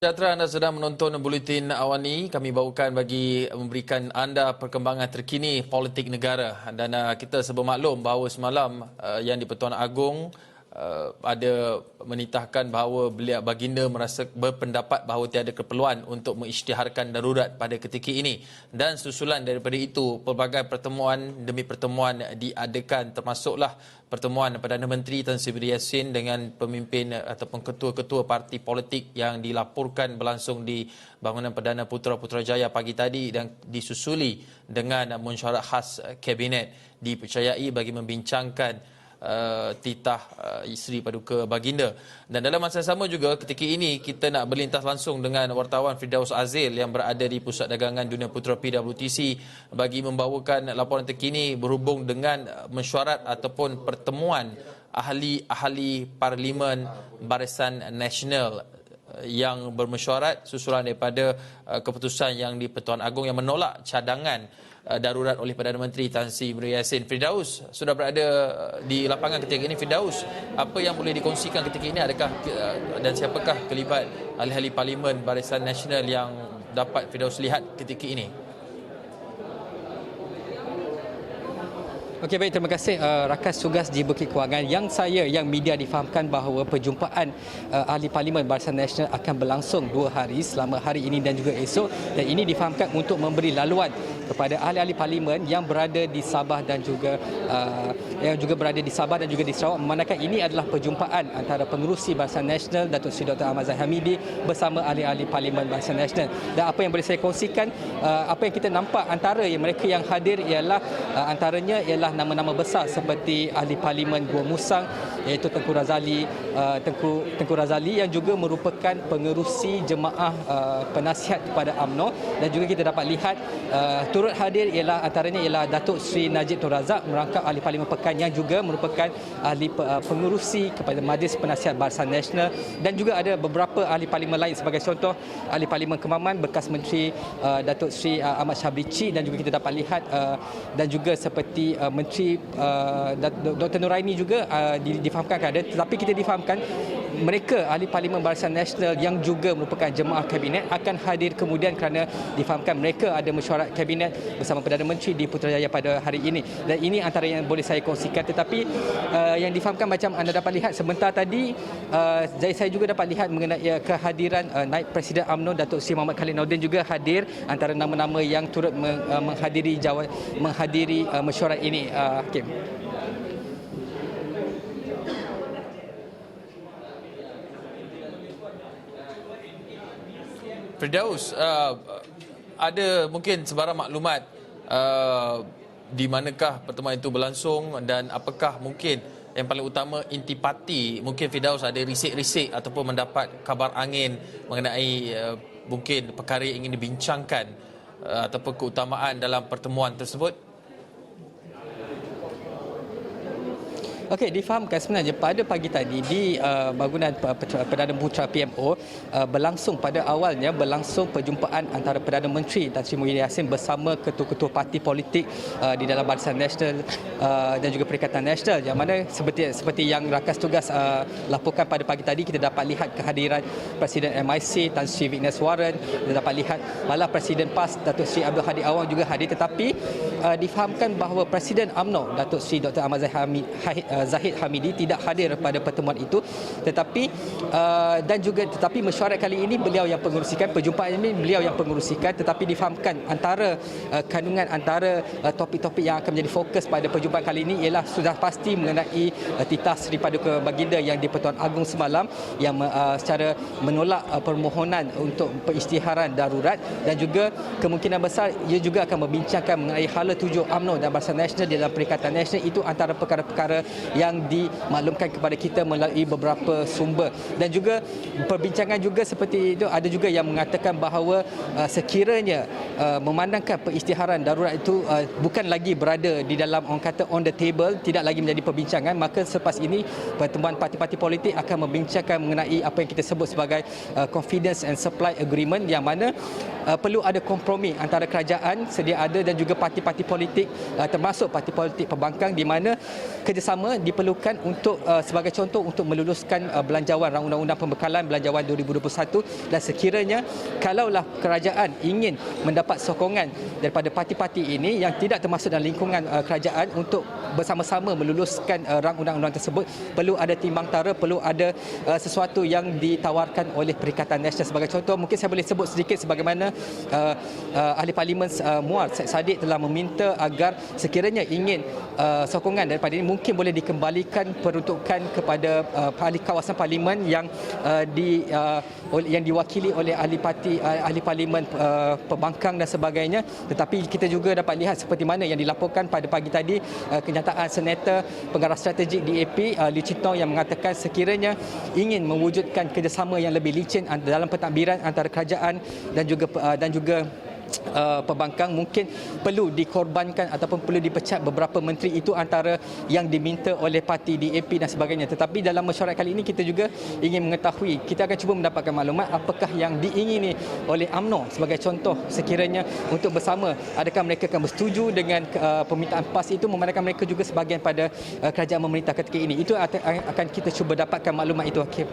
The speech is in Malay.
Sejahtera anda sedang menonton Buletin Awal ini. Kami bawakan bagi memberikan anda perkembangan terkini politik negara. Dan kita bermaklum bahawa semalam Yang di-Pertuan Agong ada menitahkan bahawa baginda merasa berpendapat bahawa tiada keperluan untuk mengisytiharkan darurat pada ketika ini. Dan susulan daripada itu, pelbagai pertemuan demi pertemuan diadakan, termasuklah pertemuan Perdana Menteri Tan Sri Yassin dengan pemimpin ataupun ketua-ketua parti politik yang dilaporkan berlangsung di bangunan Perdana Putrajaya pagi tadi dan disusuli dengan mesyuarat khas Kabinet dipercayai bagi membincangkan titah Sri Paduka Baginda. Dan dalam masa sama juga ketika ini kita nak berlintas langsung dengan wartawan Firdaus Azil yang berada di Pusat Dagangan Dunia Putra PWTC bagi membawakan laporan terkini berhubung dengan mesyuarat ataupun pertemuan ahli-ahli Parlimen Barisan Nasional yang bermesyuarat susulan daripada keputusan Yang di-Pertuan Agong yang menolak cadangan darurat oleh Perdana Menteri Tan Sri Yassin. Firdaus sudah berada di lapangan ketika ini. Firdaus, apa yang boleh dikongsikan ketika ini? Adakah dan siapakah kelibat ahli-ahli Parlimen Barisan Nasional yang dapat Firdaus lihat ketika ini? Okey, baik, terima kasih rakan tugas di Bukit Kewangan. Yang media difahamkan bahawa perjumpaan ahli Parlimen Barisan Nasional akan berlangsung 2 hari, selama hari ini dan juga esok, dan ini difahamkan untuk memberi laluan kepada ahli-ahli parlimen yang berada di Sabah dan juga di Sarawak, memandangkan ini adalah perjumpaan antara pengerusi Barisan Nasional Datuk Seri Dr. Ahmad Zahid Hamidi bersama ahli-ahli Parlimen Barisan Nasional. Dan apa yang boleh saya kongsikan, apa yang kita nampak antara mereka yang hadir ialah antaranya ialah nama-nama besar seperti ahli Parlimen Gua Musang iaitu Tengku Razali, Tengku Razali yang juga merupakan pengerusi jemaah penasihat kepada UMNO, dan juga kita dapat lihat turut hadir antaranya ialah Datuk Seri Najib Tun Razak, merangkap ahli Parlimen Pekan yang juga merupakan ahli pengerusi kepada Majlis Penasihat Barisan Nasional, dan juga ada beberapa ahli Parlimen lain, sebagai contoh ahli Parlimen Kemaman bekas Menteri Datuk Seri Ahmad Syabrici, dan juga kita dapat lihat dan juga seperti Menteri Dr. Nuraini juga difahamkan ada, tetapi kita difahamkan mereka ahli Parlimen Barisan Nasional yang juga merupakan jemaah kabinet akan hadir kemudian kerana difahamkan mereka ada mesyuarat kabinet bersama Perdana Menteri di Putrajaya pada hari ini. Dan ini antara yang boleh saya kongsikan. Tetapi yang difahamkan macam anda dapat lihat sebentar tadi, saya juga dapat lihat mengenai kehadiran Naib Presiden UMNO Datuk Seri Muhammad Khalid Nordin juga hadir antara nama-nama yang turut menghadiri mesyuarat ini. Hakim. Firdaus, ada mungkin sebarang maklumat di manakah pertemuan itu berlangsung dan apakah mungkin yang paling utama intipati, mungkin Firdaus ada risik-risik ataupun mendapat kabar angin mengenai mungkin perkara yang ingin dibincangkan ataupun keutamaan dalam pertemuan tersebut? Okey, difahamkan sebenarnya pada pagi tadi di bangunan Perdana Putra PMO berlangsung perjumpaan antara Perdana Menteri Tan Sri Yassin bersama ketua-ketua parti politik di dalam Barisan Nasional dan juga Perikatan Nasional, yang mana seperti yang rakan tugas laporkan pada pagi tadi, kita dapat lihat kehadiran Presiden MIC Tan Sri Vignesh Warren, kita dapat lihat malah Presiden PAS Datuk Seri Abdul Hadi Awang juga hadir, tetapi difahamkan bahawa Presiden UMNO Datuk Seri Dr. Ahmad Zahid Hamidi tidak hadir pada pertemuan itu, tetapi mesyuarat kali ini beliau yang pengerusikan, perjumpaan ini beliau yang pengerusikan, tetapi difahamkan kandungan antara topik-topik yang akan menjadi fokus pada perjumpaan kali ini ialah sudah pasti mengenai titah Sri Paduka Baginda Yang di-Pertuan Agong semalam yang secara menolak permohonan untuk pengisytiharan darurat, dan juga kemungkinan besar ia juga akan membincangkan mengenai hala tuju UMNO dan Barisan Nasional di dalam Perikatan Nasional. Itu antara perkara-perkara yang dimaklumkan kepada kita melalui beberapa sumber. Dan juga perbincangan juga seperti itu, ada juga yang mengatakan bahawa sekiranya memandangkan pengisytiharan darurat itu bukan lagi berada di dalam, orang kata, on the table, tidak lagi menjadi perbincangan, maka selepas ini pertemuan parti-parti politik akan membincangkan mengenai apa yang kita sebut sebagai confidence and supply agreement, yang mana perlu ada kompromi antara kerajaan sedia ada dan juga parti-parti parti politik termasuk parti politik pembangkang di mana kerjasama diperlukan untuk sebagai contoh untuk meluluskan belanjawan rang undang-undang pembekalan belanjawan 2021 dan sekiranya kalaulah kerajaan ingin mendapat sokongan daripada parti-parti ini yang tidak termasuk dalam lingkungan kerajaan untuk bersama-sama meluluskan rang undang-undang tersebut, perlu ada timbang tara, perlu ada sesuatu yang ditawarkan oleh Perikatan Nasional. Sebagai contoh, mungkin saya boleh sebut sedikit sebagaimana Ahli Parlimen Muar Syed Saddiq telah meminta agar sekiranya ingin sokongan daripada ini mungkin boleh dikembalikan peruntukan kepada ahli kawasan parlimen yang diwakili oleh ahli parlimen pembangkang dan sebagainya. Tetapi kita juga dapat lihat seperti mana yang dilaporkan pada pagi tadi kenyataan Senator Pengarah Strategik DAP Lee Chin Tong yang mengatakan sekiranya ingin mewujudkan kerjasama yang lebih licin dalam pentadbiran antara kerajaan dan juga pembangkang, mungkin perlu dikorbankan ataupun perlu dipecat beberapa menteri. Itu antara yang diminta oleh parti DAP dan sebagainya. Tetapi dalam mesyuarat kali ini kita juga ingin mengetahui, kita akan cuba mendapatkan maklumat apakah yang diingini oleh UMNO sebagai contoh sekiranya untuk bersama, adakah mereka akan bersetuju dengan permintaan PAS itu memandangkan mereka juga sebahagian pada kerajaan memerintah ketika ini. Itu akan kita cuba dapatkan maklumat itu, Hakim.